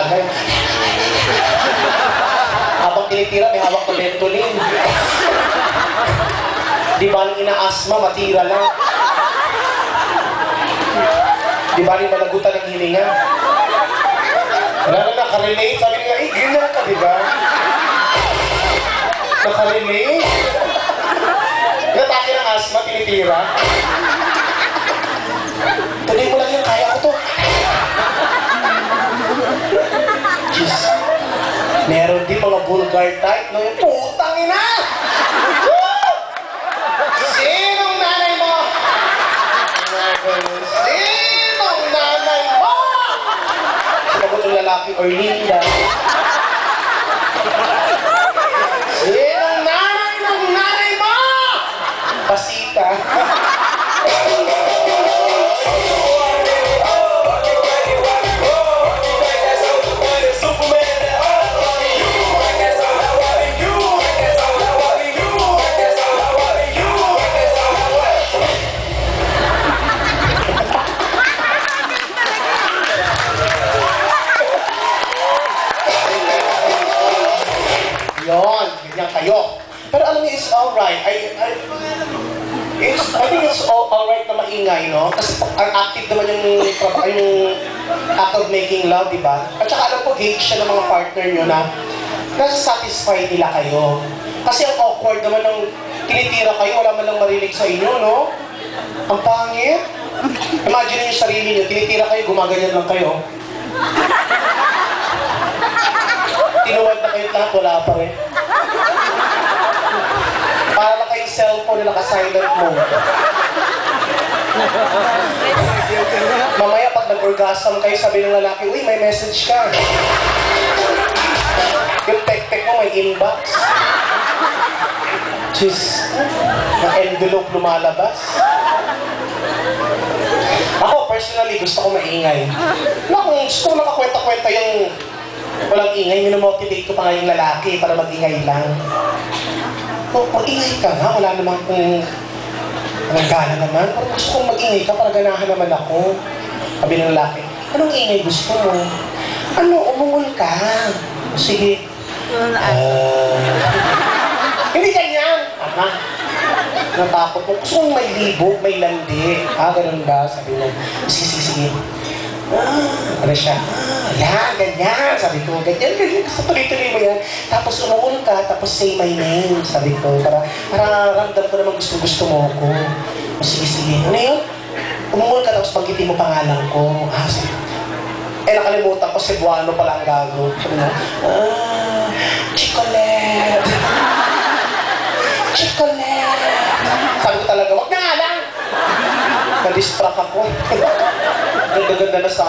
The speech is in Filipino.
alaga. Habang tinitira, may hawak na Ventolin. Di ba nang ina-asma, matira lang. Di ba rin malagutan ng hininga? Wala na nakarelate. Sabi niya, ganyan ka, di ba? Nakarelate? Natake ng asma, tinitira. Tuloy mo lang yan, kaya ko to. Diyos. Meron din mga vulgar type, no? Yung putang ina! Sinong nanay mo? Sinong nanay mo? Sinagot yung lalaki, Orlinda. Sinong nanay ng nanay mo? Pasita. Yon, ganyan kayo. Pero alam niyo, it's alright. I think it's alright na maingay, no? Kasi ang active naman yung act of making love, di ba? At saka alam ko, gauge siya ng mga partner nyo na nasa-satisfy nila kayo. Kasi ang awkward naman ng tinitira kayo, wala man lang marinig sa inyo, no? Ang pangit. Imagine yung sarili nyo, tinitira kayo, gumaganyan lang kayo. Tinuwad na kayo lahat, wala pa rin. Para lang kayong cellphone na naka-silent mode. Mamaya pag nag-orgasm kayo, sabi ng lalaki, uy, may message ka. Yung tek-tek mo, may inbox. Jeez, yung envelope lumalabas. Ako, personally, gusto ko maingay. Gusto ko makakwenta-kwenta yung walang ingay, minomotivate ko pa nga yung lalaki para mag-ingay lang. O, mag-ingay ka nga, wala namang kung nagana naman. Pero gusto kong mag-ingay ka para ganahan naman ako. Sabi ng lalaki, anong ingay gusto mo? Ano, umungol ka. Sige. Hindi ganyan. Natakot mo. Gusto kong may libog, may landi. Ganun ba? Sabi niya, sige. Ano siya? Yan, ganyan. Sabi ko, ganyan. Gusto tuloy-tuloy mo yan. Tapos umuul ka, tapos say my name. Sabi ko, para ramdam ko naman gusto mo ko. Sige. Ano yun? Umuul ka, tapos panggitin mo pangalan ko. Sige. Nakalimutan ko, Cebuano pala ang gago. Sabi na, Chicolette. Sabi ko talaga, wag na nga lang. Na-distract ako. Ganda-ganda na sa